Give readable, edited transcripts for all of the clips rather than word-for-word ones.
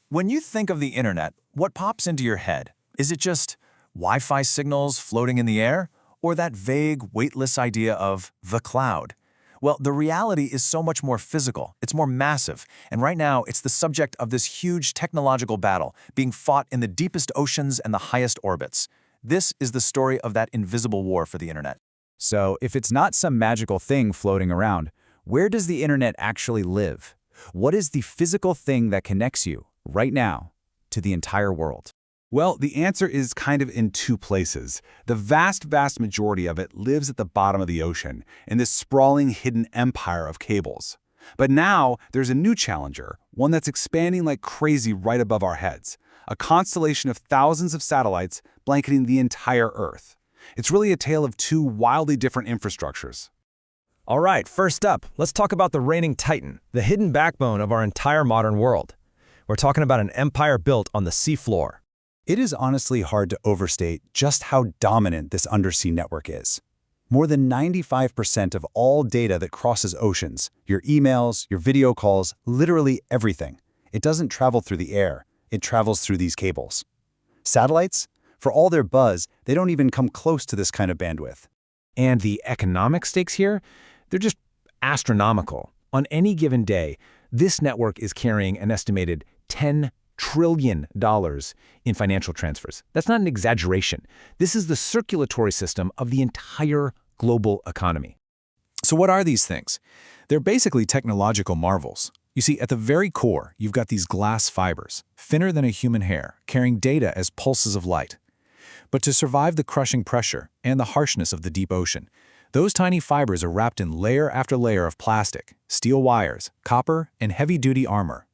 When you think of the internet, what pops into your head? Is it just Wi-Fi signals floating in the air? Or that vague, weightless idea of the cloud? Well, the reality is so much more physical, it's more massive, and right now it's the subject of this huge technological battle being fought in the deepest oceans and the highest orbits. This is the story of that invisible war for the internet. So, if it's not some magical thing floating around, where does the internet actually live? What is the physical thing that connects you, right now, to the entire world? Well, the answer is kind of in two places. The vast majority of it lives at the bottom of the ocean, in this sprawling hidden empire of cables. But now, there's a new challenger, one that's expanding like crazy right above our heads, a constellation of thousands of satellites blanketing the entire Earth. It's really a tale of two wildly different infrastructures. All right, first up, let's talk about the reigning titan, the hidden backbone of our entire modern world. We're talking about an empire built on the seafloor. It is honestly hard to overstate just how dominant this undersea network is. More than 95% of all data that crosses oceans, your emails, your video calls, literally everything, it doesn't travel through the air, it travels through these cables. Satellites? For all their buzz, they don't even come close to this kind of bandwidth. And the economic stakes here, they're just astronomical. On any given day, this network is carrying an estimated $10 trillion in financial transfers. That's not an exaggeration. This is the circulatory system of the entire global economy. So what are these things? They're basically technological marvels. You see, at the very core, you've got these glass fibers, thinner than a human hair, carrying data as pulses of light. But to survive the crushing pressure and the harshness of the deep ocean, those tiny fibers are wrapped in layer after layer of plastic, steel wires, copper, and heavy-duty armor.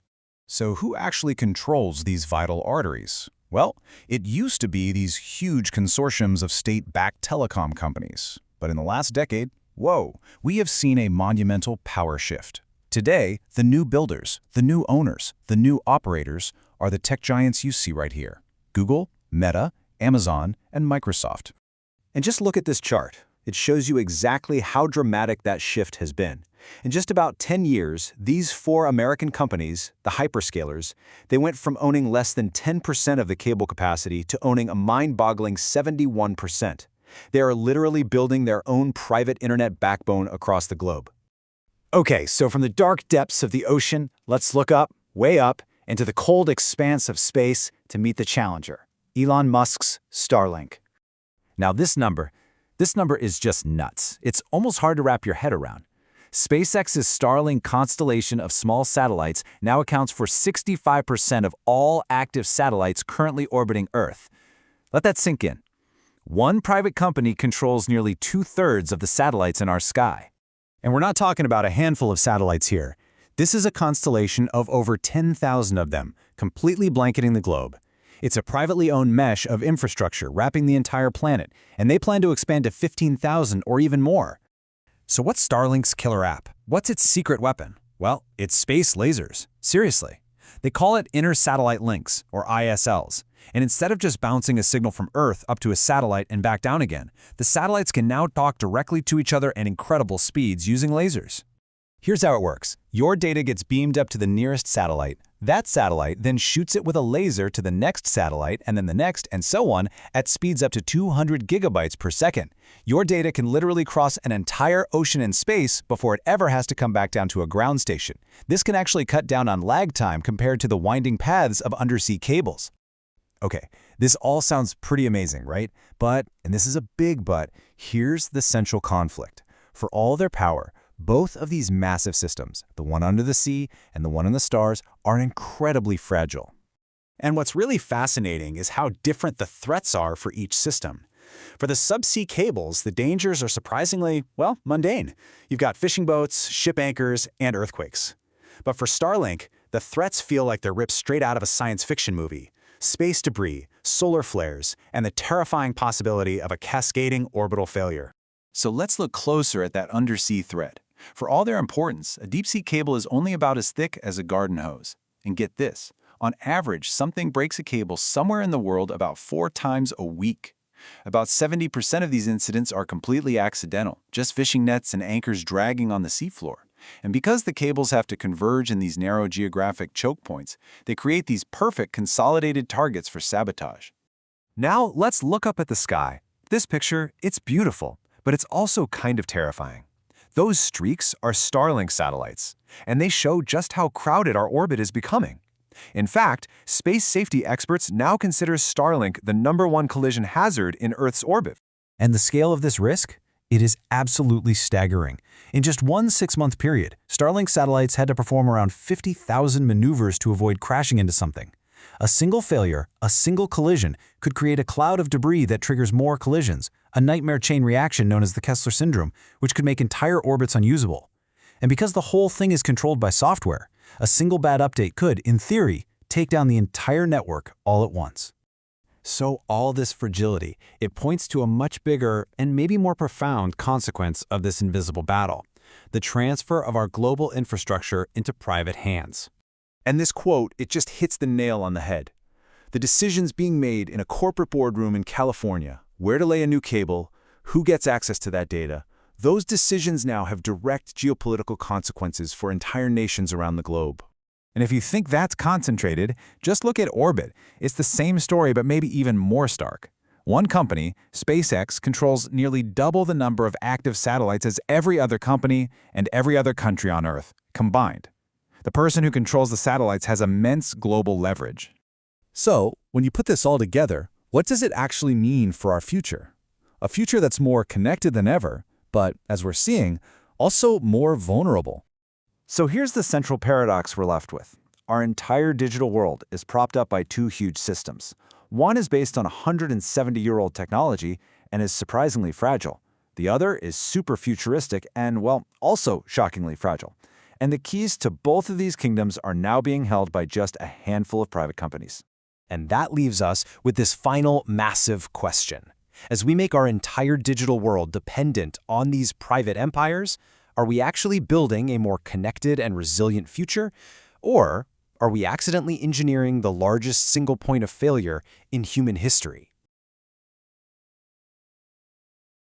So who actually controls these vital arteries? Well, it used to be these huge consortiums of state-backed telecom companies. But in the last decade, we have seen a monumental power shift. Today, the new builders, the new owners, the new operators are the tech giants you see right here: Google, Meta, Amazon, and Microsoft. And just look at this chart. It shows you exactly how dramatic that shift has been. In just about 10 years, these four American companies, the hyperscalers, they went from owning less than 10% of the cable capacity to owning a mind-boggling 71%. They are literally building their own private internet backbone across the globe. Okay, so from the dark depths of the ocean, let's look up, way up, into the cold expanse of space to meet the challenger, Elon Musk's Starlink. Now this number is just nuts. It's almost hard to wrap your head around. SpaceX's Starlink constellation of small satellites now accounts for 65% of all active satellites currently orbiting Earth. Let that sink in. One private company controls nearly 2/3 of the satellites in our sky. And we're not talking about a handful of satellites here. This is a constellation of over 10,000 of them, completely blanketing the globe. It's a privately owned mesh of infrastructure wrapping the entire planet, and they plan to expand to 15,000 or even more. So what's Starlink's killer app? What's its secret weapon? Well, it's space lasers. Seriously. They call it inter-satellite links, or ISLs. And instead of just bouncing a signal from Earth up to a satellite and back down again, the satellites can now talk directly to each other at incredible speeds using lasers. Here's how it works. Your data gets beamed up to the nearest satellite. That satellite then shoots it with a laser to the next satellite and then the next and so on at speeds up to 200 gigabytes per second. Your data can literally cross an entire ocean in space before it ever has to come back down to a ground station. This can actually cut down on lag time compared to the winding paths of undersea cables. Okay, this all sounds pretty amazing, right? But, and this is a big but, here's the central conflict. For all their power, both of these massive systems, the one under the sea and the one in the stars, are incredibly fragile. And what's really fascinating is how different the threats are for each system. For the subsea cables, the dangers are surprisingly, mundane. You've got fishing boats, ship anchors, and earthquakes. But for Starlink, the threats feel like they're ripped straight out of a science fiction movie. Space debris, solar flares, and the terrifying possibility of a cascading orbital failure. So let's look closer at that undersea threat. For all their importance, a deep-sea cable is only about as thick as a garden hose. And get this, on average, something breaks a cable somewhere in the world about 4 times a week. About 70% of these incidents are completely accidental, just fishing nets and anchors dragging on the seafloor. And because the cables have to converge in these narrow geographic choke points, they create these perfect consolidated targets for sabotage. Now let's look up at the sky. This picture, it's beautiful, but it's also kind of terrifying. Those streaks are Starlink satellites, and they show just how crowded our orbit is becoming. In fact, space safety experts now consider Starlink the #1 collision hazard in Earth's orbit. And the scale of this risk? It is absolutely staggering. In just one 6-month period, Starlink satellites had to perform around 50,000 maneuvers to avoid crashing into something. A single failure, a single collision, could create a cloud of debris that triggers more collisions, a nightmare chain reaction known as the Kessler syndrome, which could make entire orbits unusable. And because the whole thing is controlled by software, a single bad update could, in theory, take down the entire network all at once. So all this fragility, it points to a much bigger and maybe more profound consequence of this invisible battle: the transfer of our global infrastructure into private hands. And this quote, it just hits the nail on the head. The decisions being made in a corporate boardroom in California, where to lay a new cable, who gets access to that data, those decisions now have direct geopolitical consequences for entire nations around the globe. And if you think that's concentrated, just look at orbit. It's the same story, but maybe even more stark. One company, SpaceX, controls nearly double the number of active satellites as every other company and every other country on Earth, combined. The person who controls the satellites has immense global leverage. So, when you put this all together, what does it actually mean for our future? A future that's more connected than ever, but, as we're seeing, also more vulnerable. So here's the central paradox we're left with. Our entire digital world is propped up by two huge systems. One is based on 170-year-old technology and is surprisingly fragile. The other is super futuristic and, well, also shockingly fragile. And the keys to both of these kingdoms are now being held by just a handful of private companies. And that leaves us with this final massive question. As we make our entire digital world dependent on these private empires, are we actually building a more connected and resilient future? Or are we accidentally engineering the largest single point of failure in human history?